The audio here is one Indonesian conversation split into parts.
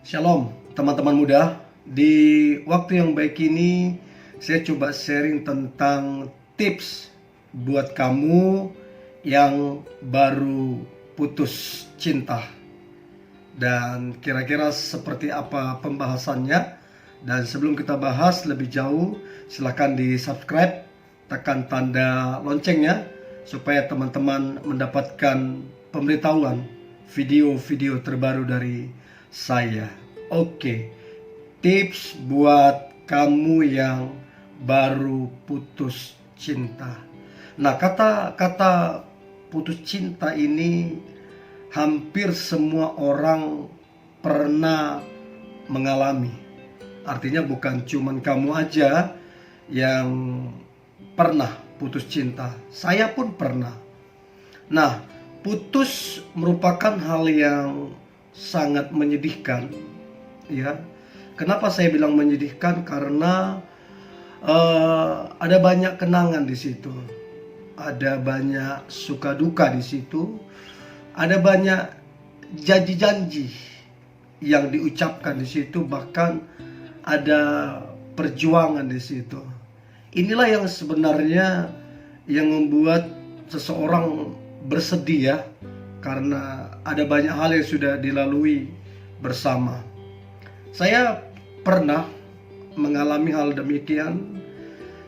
Shalom teman-teman muda. Di waktu yang baik ini saya coba sharing tentang tips buat kamu yang baru putus cinta. Dan kira-kira seperti apa pembahasannya. Dan sebelum kita bahas lebih jauh, silahkan di subscribe, tekan tanda loncengnya supaya teman-teman mendapatkan pemberitahuan video-video terbaru dari saya. Oke, tips buat kamu yang baru putus cinta. Nah, kata-kata putus cinta ini hampir semua orang pernah mengalami. Artinya bukan cuman kamu aja yang pernah putus cinta. Saya pun pernah. Nah, putus merupakan hal yang sangat menyedihkan, ya. Kenapa saya bilang menyedihkan? Karena ada banyak kenangan di situ, ada banyak suka duka di situ, ada banyak janji-janji yang diucapkan di situ, bahkan ada perjuangan di situ. Inilah yang sebenarnya yang membuat seseorang bersedih, ya, karena ada banyak hal yang sudah dilalui bersama. Saya pernah mengalami hal demikian.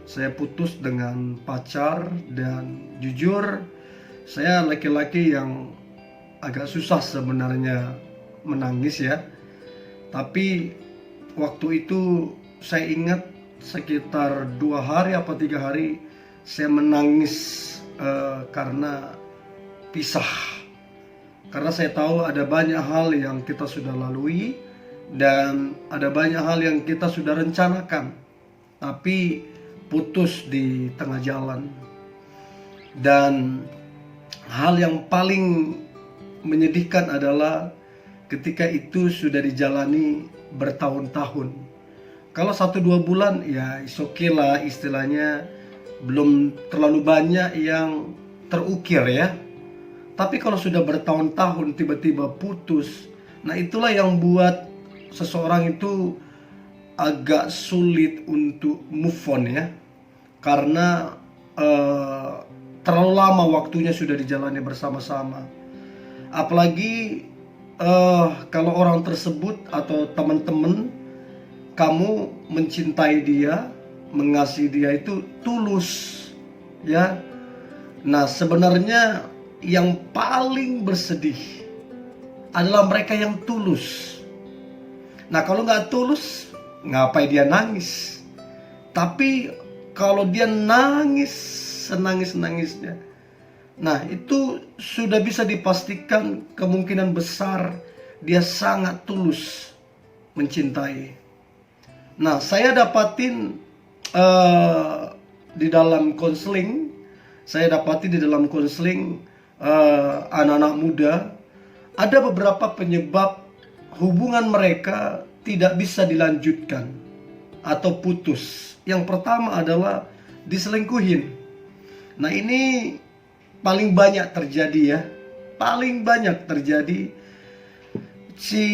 Saya putus dengan pacar dan jujur saya laki-laki yang agak susah sebenarnya menangis, ya. Tapi waktu itu saya ingat sekitar 2 hari apa 3 hari saya menangis karena pisah. Karena saya tahu ada banyak hal yang kita sudah lalui dan ada banyak hal yang kita sudah rencanakan, tapi putus di tengah jalan. Dan hal yang paling menyedihkan adalah ketika itu sudah dijalani bertahun-tahun. Kalau 1-2 bulan ya is okay lah, istilahnya belum terlalu banyak yang terukir, ya. Tapi kalau sudah bertahun-tahun tiba-tiba putus, nah itulah yang buat seseorang itu agak sulit untuk move on, ya. Karena terlalu lama waktunya sudah dijalani bersama-sama. Apalagi kalau orang tersebut atau teman-teman kamu mencintai dia, mengasihi dia itu tulus, ya. Nah, sebenarnya yang paling bersedih adalah mereka yang tulus. Nah, kalau nggak tulus, ngapain dia nangis? Tapi kalau dia nangis senangis-nangisnya, nah itu sudah bisa dipastikan kemungkinan besar dia sangat tulus mencintai. Nah, saya dapatin di dalam konseling, anak-anak muda, ada beberapa penyebab hubungan mereka tidak bisa dilanjutkan atau putus. Yang pertama adalah diselingkuhin. Nah, ini paling banyak terjadi, ya. Paling banyak terjadi. Si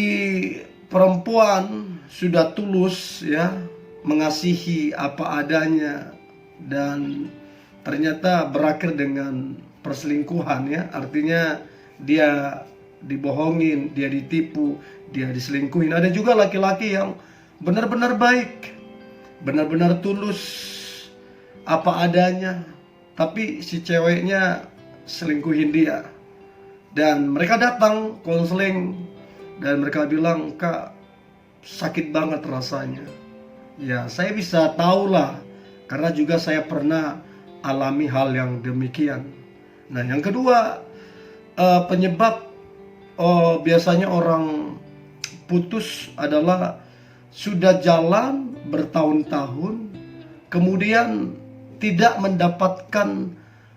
perempuan sudah tulus, ya, mengasihi apa adanya, dan ternyata berakhir dengan perselingkuhan, ya. Artinya dia dibohongin, dia ditipu, dia diselingkuhin. Ada juga laki-laki yang benar-benar baik, benar-benar tulus apa adanya, tapi si ceweknya selingkuhin dia. Dan mereka datang konseling dan mereka bilang, "Kak, sakit banget rasanya." Ya, saya bisa tahulah karena juga saya pernah alami hal yang demikian. Nah, yang kedua, penyebab biasanya orang putus adalah sudah jalan bertahun-tahun, kemudian tidak mendapatkan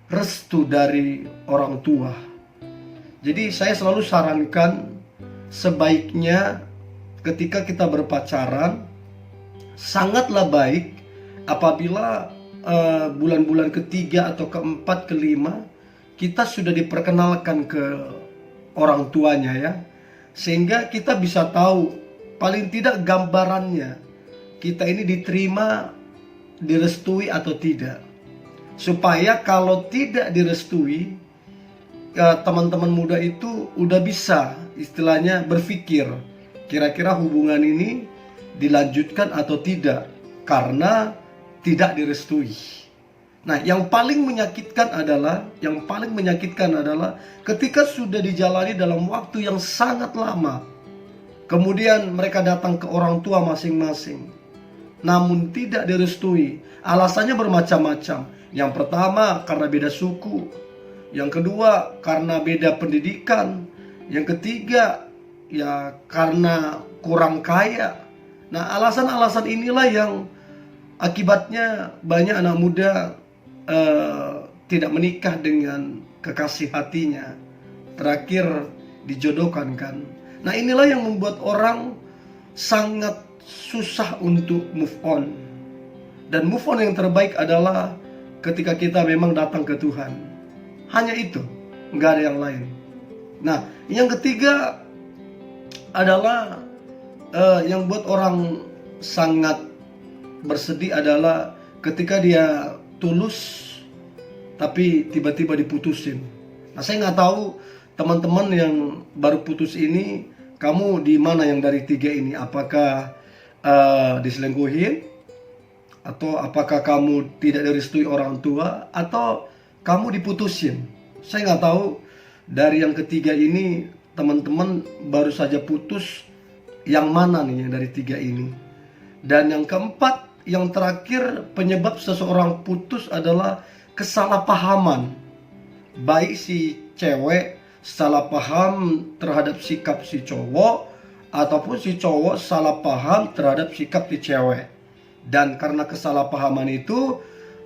restu dari orang tua. Jadi saya selalu sarankan, sebaiknya ketika kita berpacaran, sangatlah baik apabila bulan-bulan ketiga atau keempat, kelima kita sudah diperkenalkan ke orang tuanya, ya, sehingga kita bisa tahu paling tidak gambarannya kita ini diterima, direstui atau tidak. Supaya kalau tidak direstui, teman-teman muda itu udah bisa istilahnya berpikir kira-kira hubungan ini dilanjutkan atau tidak karena tidak direstui. Nah, yang paling menyakitkan adalah ketika sudah dijalani dalam waktu yang sangat lama, kemudian mereka datang ke orang tua masing-masing, namun tidak direstui. Alasannya bermacam-macam. Yang pertama karena beda suku, yang kedua karena beda pendidikan, yang ketiga ya karena kurang kaya. Nah, alasan-alasan inilah yang akibatnya banyak anak muda tidak menikah dengan kekasih hatinya, terakhir dijodohkan kan. Nah, inilah yang membuat orang sangat susah untuk move on. Dan move on yang terbaik adalah ketika kita memang datang ke Tuhan. Hanya itu, nggak ada yang lain. Nah, yang ketiga adalah yang buat orang sangat bersedih adalah ketika dia tulus tapi tiba-tiba diputusin. Nah, saya nggak tahu teman-teman yang baru putus ini, kamu di mana yang dari tiga ini? Apakah diselingkuhin, atau apakah kamu tidak direstui orang tua, atau kamu diputusin? Saya nggak tahu. Dari yang ketiga ini, teman-teman baru saja putus, yang mana nih yang dari tiga ini? Dan yang keempat, yang terakhir, penyebab seseorang putus adalah kesalahpahaman. Baik si cewek salah paham terhadap sikap si cowok, ataupun si cowok salah paham terhadap sikap si cewek. Dan karena kesalahpahaman itu,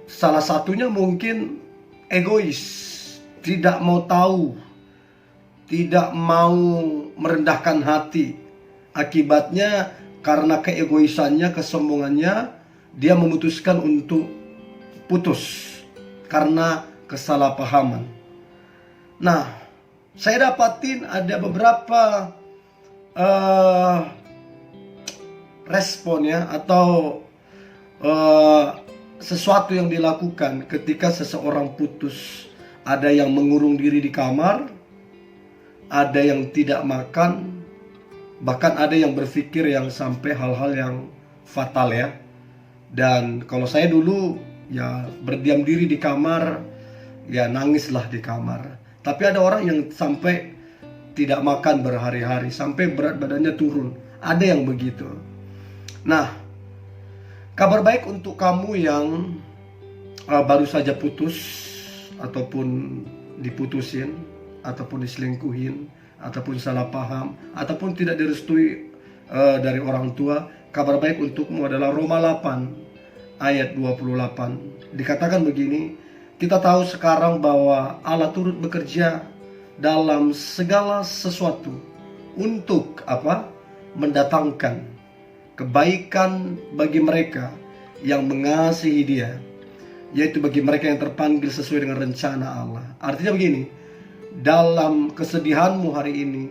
salah satunya mungkin egois, tidak mau tahu, tidak mau merendahkan hati. Akibatnya karena keegoisannya, kesombongannya, dia memutuskan untuk putus karena kesalahpahaman. Nah, saya dapatin ada beberapa respon ya, atau sesuatu yang dilakukan ketika seseorang putus. Ada yang mengurung diri di kamar, ada yang tidak makan, bahkan ada yang berpikir yang sampai hal-hal yang fatal ya. Dan kalau saya dulu ya berdiam diri di kamar, ya nangislah di kamar. Tapi ada orang yang sampai tidak makan berhari-hari, sampai berat badannya turun. Ada yang begitu. Nah, kabar baik untuk kamu yang baru saja putus, ataupun diputusin, ataupun diselingkuhin, ataupun salah paham, ataupun tidak direstui dari orang tua. Kabar baik untukmu adalah Roma 8 ayat 28. Dikatakan begini, kita tahu sekarang bahwa Allah turut bekerja dalam segala sesuatu untuk apa? Mendatangkan kebaikan bagi mereka yang mengasihi Dia, yaitu bagi mereka yang terpanggil sesuai dengan rencana Allah. Artinya begini, dalam kesedihanmu hari ini,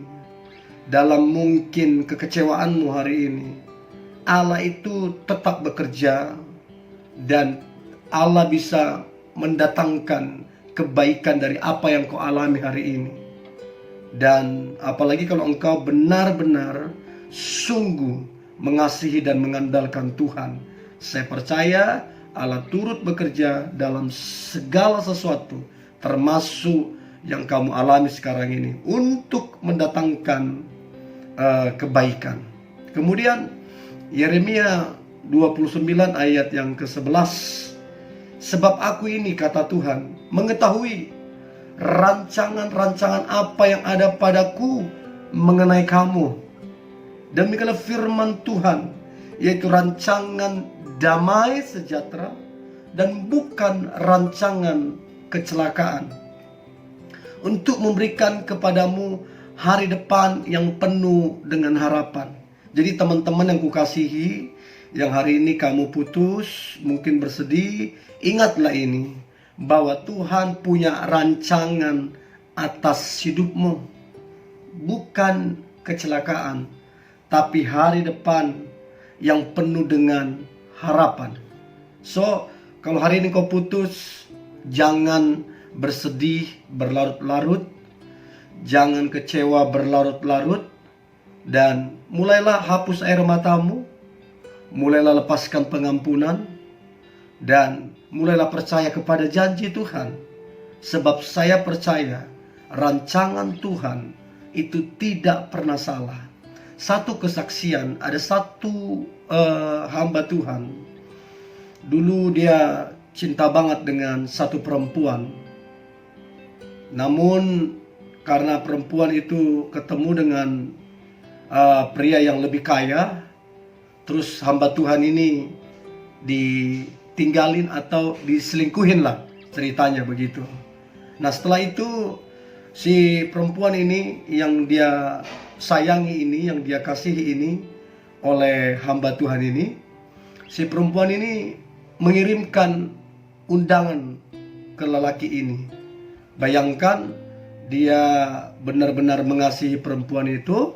dalam mungkin kekecewaanmu hari ini, Allah itu tetap bekerja, dan Allah bisa mendatangkan kebaikan dari apa yang kau alami hari ini. Dan apalagi kalau engkau benar-benar sungguh mengasihi dan mengandalkan Tuhan, saya percaya Allah turut bekerja dalam segala sesuatu, termasuk yang kamu alami sekarang ini, untuk mendatangkan kebaikan. Kemudian Yeremia 29 ayat yang ke-11. Sebab aku ini, kata Tuhan, mengetahui rancangan-rancangan apa yang ada padaku mengenai kamu. Demikianlah firman Tuhan, yaitu rancangan damai sejahtera dan bukan rancangan kecelakaan, untuk memberikan kepadamu hari depan yang penuh dengan harapan. Jadi teman-teman yang kukasihi, yang hari ini kamu putus, mungkin bersedih, ingatlah ini, bahwa Tuhan punya rancangan atas hidupmu, bukan kecelakaan, tapi hari depan yang penuh dengan harapan. So, kalau hari ini kau putus, jangan bersedih berlarut-larut, jangan kecewa berlarut-larut, dan mulailah hapus air matamu, mulailah lepaskan pengampunan, dan mulailah percaya kepada janji Tuhan. Sebab saya percaya rancangan Tuhan itu tidak pernah salah. Satu kesaksian, ada satu hamba Tuhan. Dulu dia cinta banget dengan satu perempuan. Namun karena perempuan itu ketemu dengan pria yang lebih kaya, terus hamba Tuhan ini ditinggalin atau diselingkuhin lah, ceritanya begitu. Nah, setelah itu si perempuan ini yang dia sayangi ini, yang dia kasihi ini oleh hamba Tuhan ini, si perempuan ini mengirimkan undangan ke lelaki ini. Bayangkan, dia benar-benar mengasihi perempuan itu,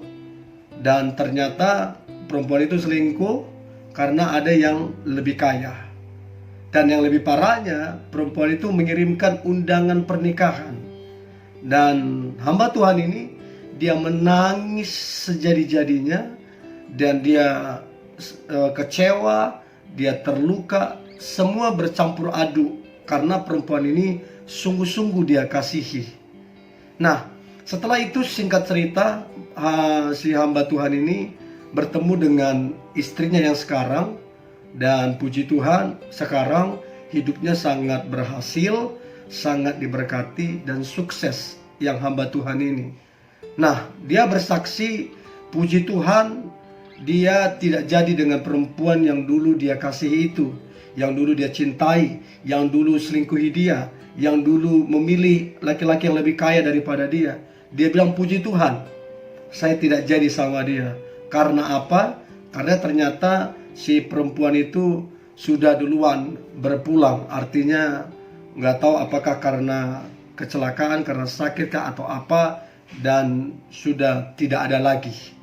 dan ternyata perempuan itu selingkuh karena ada yang lebih kaya. Dan yang lebih parahnya, perempuan itu mengirimkan undangan pernikahan. Dan hamba Tuhan ini, dia menangis sejadi-jadinya, dan dia kecewa, dia terluka, semua bercampur aduk karena perempuan ini sungguh-sungguh dia kasihi. Nah, setelah itu singkat cerita, si hamba Tuhan ini bertemu dengan istrinya yang sekarang, dan puji Tuhan sekarang hidupnya sangat berhasil, sangat diberkati dan sukses yang hamba Tuhan ini. Nah, dia bersaksi, puji Tuhan, dia tidak jadi dengan perempuan yang dulu dia kasihi itu, yang dulu dia cintai, yang dulu selingkuhi dia, yang dulu memilih laki-laki yang lebih kaya daripada dia. Dia bilang, puji Tuhan, saya tidak jadi sama dia. Karena apa? Karena ternyata si perempuan itu sudah duluan berpulang. Artinya nggak tahu apakah karena kecelakaan, karena sakit kah atau apa, dan sudah tidak ada lagi.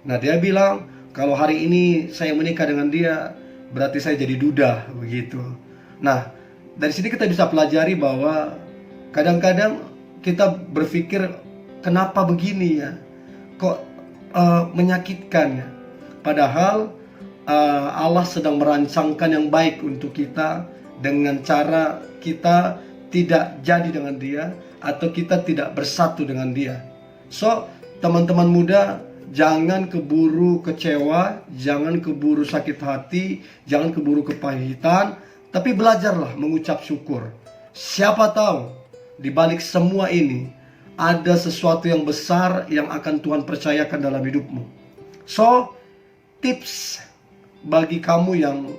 Nah, dia bilang, kalau hari ini saya menikah dengan dia, berarti saya jadi duda, begitu. Nah, dari sini kita bisa pelajari bahwa kadang-kadang kita berpikir, kenapa begini ya? Kok menyakitkan ya? Padahal Allah sedang merancangkan yang baik untuk kita, dengan cara kita tidak jadi dengan dia, atau kita tidak bersatu dengan dia. So, teman-teman muda, jangan keburu kecewa, jangan keburu sakit hati, jangan keburu kepahitan, tapi belajarlah mengucap syukur. Siapa tahu di balik semua ini ada sesuatu yang besar yang akan Tuhan percayakan dalam hidupmu. So, tips bagi kamu yang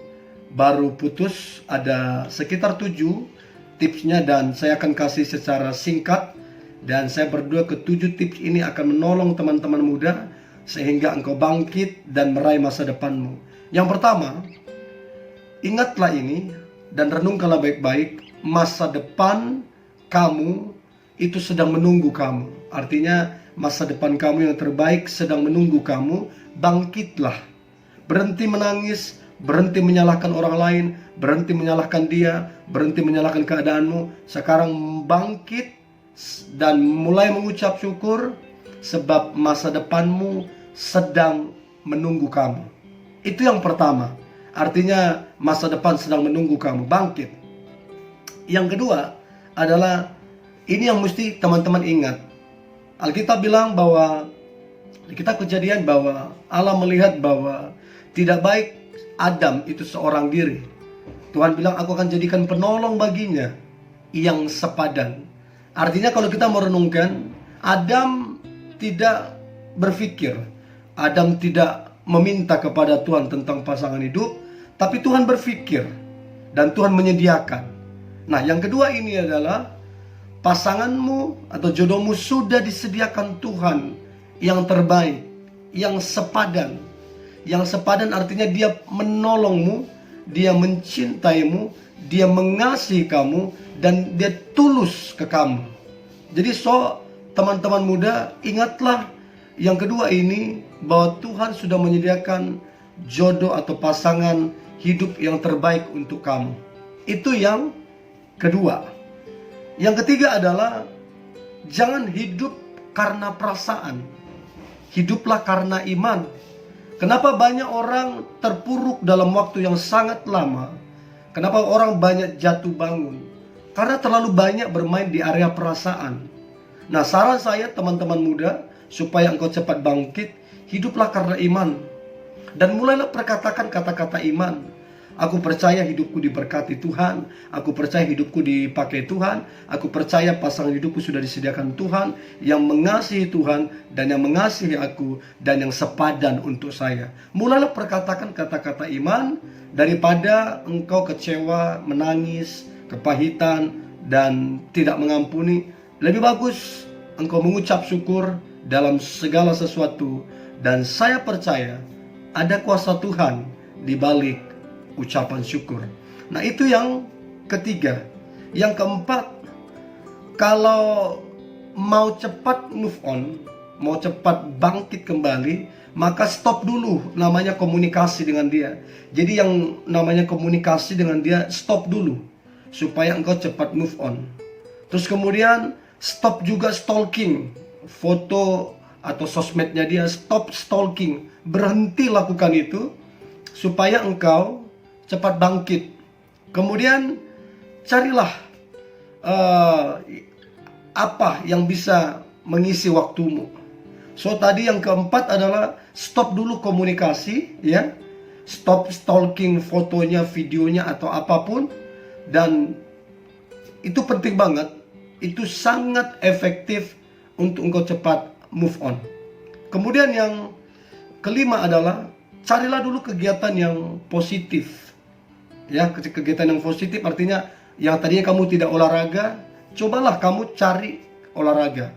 baru putus, ada sekitar 7 tipsnya, dan saya akan kasih secara singkat, dan saya berdoa ke-7 tips ini akan menolong teman-teman muda sehingga engkau bangkit dan meraih masa depanmu. Yang pertama, ingatlah ini dan renungkanlah baik-baik, masa depan kamu itu sedang menunggu kamu. Artinya masa depan kamu yang terbaik sedang menunggu kamu. Bangkitlah. Berhenti menangis, berhenti menyalahkan orang lain, berhenti menyalahkan dia, berhenti menyalahkan keadaanmu. Sekarang bangkit dan mulai mengucap syukur, sebab masa depanmu sedang menunggu kamu. Itu yang pertama. Artinya masa depan sedang menunggu kamu. Bangkit. Yang kedua adalah, ini yang mesti teman-teman ingat. Alkitab bilang bahwa, di kitab Kejadian, bahwa Allah melihat bahwa tidak baik Adam itu seorang diri. Tuhan bilang, aku akan jadikan penolong baginya yang sepadan. Artinya kalau kita merenungkan, Adam tidak berpikir, Adam tidak meminta kepada Tuhan tentang pasangan hidup, tapi Tuhan berpikir dan Tuhan menyediakan. Nah, yang kedua ini adalah, pasanganmu atau jodohmu sudah disediakan Tuhan yang terbaik, yang sepadan. Yang sepadan artinya dia menolongmu, dia mencintaimu, dia mengasihi kamu, dan dia tulus ke kamu. Jadi teman-teman muda, ingatlah Yang kedua ini, bahwa Tuhan sudah menyediakan jodoh atau pasangan hidup yang terbaik untuk kamu. Itu yang kedua. Yang ketiga adalah jangan hidup karena perasaan. Hiduplah karena iman. Kenapa banyak orang terpuruk dalam waktu yang sangat lama? Kenapa orang banyak jatuh bangun? Karena terlalu banyak bermain di area perasaan. Nah, saran saya teman-teman muda, supaya engkau cepat bangkit, hiduplah karena iman. Dan mulailah perkatakan kata-kata iman. Aku percaya hidupku diberkati Tuhan. Aku percaya hidupku dipakai Tuhan. Aku percaya pasangan hidupku sudah disediakan Tuhan, yang mengasihi Tuhan dan yang mengasihi aku dan yang sepadan untuk saya. Mulailah perkatakan kata-kata iman, daripada engkau kecewa, menangis, kepahitan, dan tidak mengampuni. Lebih bagus engkau mengucap syukur dalam segala sesuatu, dan saya percaya ada kuasa Tuhan di balik ucapan syukur. Nah, itu yang ketiga. Yang keempat, kalau mau cepat move on, mau cepat bangkit kembali, maka stop dulu namanya komunikasi dengan dia. Jadi yang namanya komunikasi dengan dia stop dulu, supaya engkau cepat move on. Terus kemudian stop juga stalking foto atau sosmednya dia. Stop stalking, berhenti lakukan itu supaya engkau cepat bangkit. Kemudian carilah apa yang bisa mengisi waktumu. So tadi yang keempat adalah stop dulu komunikasi, ya. Stop stalking fotonya, videonya atau apapun. Dan itu penting banget. Itu sangat efektif untuk engkau cepat move on. Kemudian yang kelima adalah carilah dulu kegiatan yang positif. Ya, kegiatan yang positif artinya yang tadinya kamu tidak olahraga, cobalah kamu cari olahraga.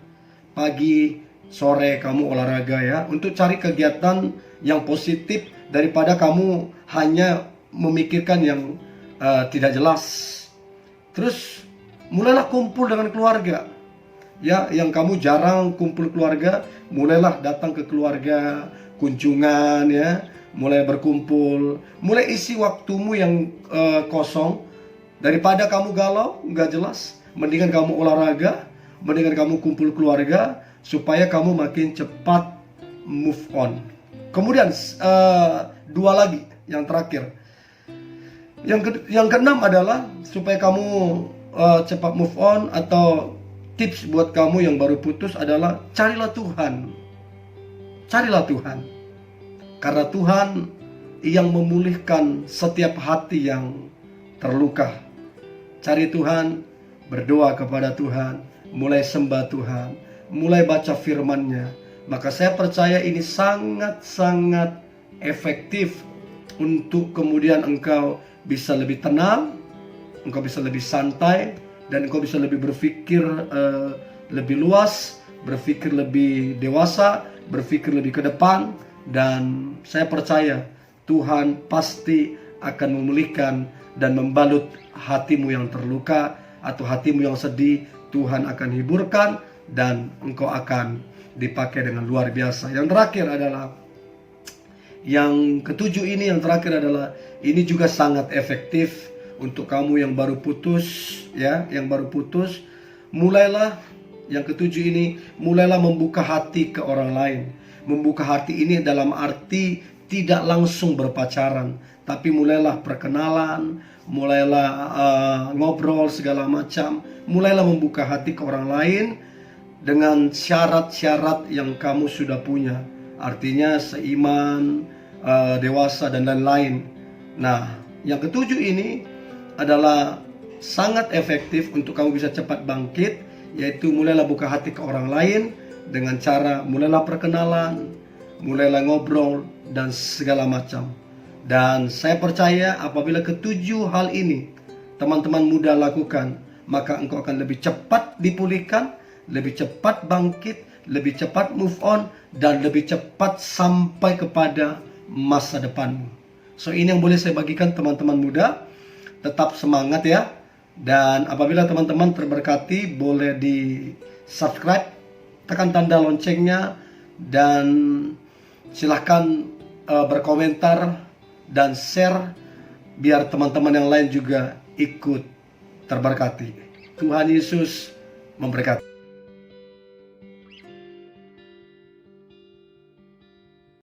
Pagi, sore kamu olahraga, ya. Untuk cari kegiatan yang positif daripada kamu hanya memikirkan yang tidak jelas. Terus mulailah kumpul dengan keluarga. Ya, yang kamu jarang kumpul keluarga, mulailah datang ke keluarga, kunjungan, ya. Mulai berkumpul, mulai isi waktumu yang kosong. Daripada kamu galau, nggak jelas, mendingan kamu olahraga, mendingan kamu kumpul keluarga, supaya kamu makin cepat move on. Kemudian dua lagi, yang terakhir. Yang keenam adalah supaya kamu cepat move on, atau tips buat kamu yang baru putus adalah carilah Tuhan. Carilah Tuhan. Karena Tuhan yang memulihkan setiap hati yang terluka. Cari Tuhan, berdoa kepada Tuhan, mulai sembah Tuhan, mulai baca firman-Nya. Maka saya percaya ini sangat-sangat efektif untuk kemudian engkau bisa lebih tenang, engkau bisa lebih santai, dan engkau bisa lebih berpikir lebih luas, berpikir lebih dewasa, berpikir lebih ke depan. Dan saya percaya Tuhan pasti akan memulihkan dan membalut hatimu yang terluka atau hatimu yang sedih. Tuhan akan hiburkan dan engkau akan dipakai dengan luar biasa. Yang terakhir adalah, yang ketujuh ini, yang terakhir adalah, ini juga sangat efektif untuk kamu yang baru putus, ya, yang baru putus. Mulailah, yang ketujuh ini, mulailah membuka hati ke orang lain. Membuka hati ini dalam arti tidak langsung berpacaran, tapi mulailah perkenalan, mulailah ngobrol segala macam. Mulailah membuka hati ke orang lain dengan syarat-syarat yang kamu sudah punya. Artinya seiman, dewasa, dan lain-lain. Nah, yang ketujuh ini adalah sangat efektif untuk kamu bisa cepat bangkit, yaitu mulailah buka hati ke orang lain dengan cara mulailah perkenalan, mulailah ngobrol, dan segala macam. Dan saya percaya apabila ketujuh hal ini teman-teman muda lakukan, maka engkau akan lebih cepat dipulihkan, lebih cepat bangkit, lebih cepat move on, dan lebih cepat sampai kepada masa depanmu. So ini yang boleh saya bagikan teman-teman muda. Tetap semangat, ya. Dan apabila teman-teman terberkati, boleh di subscribe, tekan tanda loncengnya, dan silahkan berkomentar dan share biar teman-teman yang lain juga ikut terberkati. Tuhan Yesus memberkati.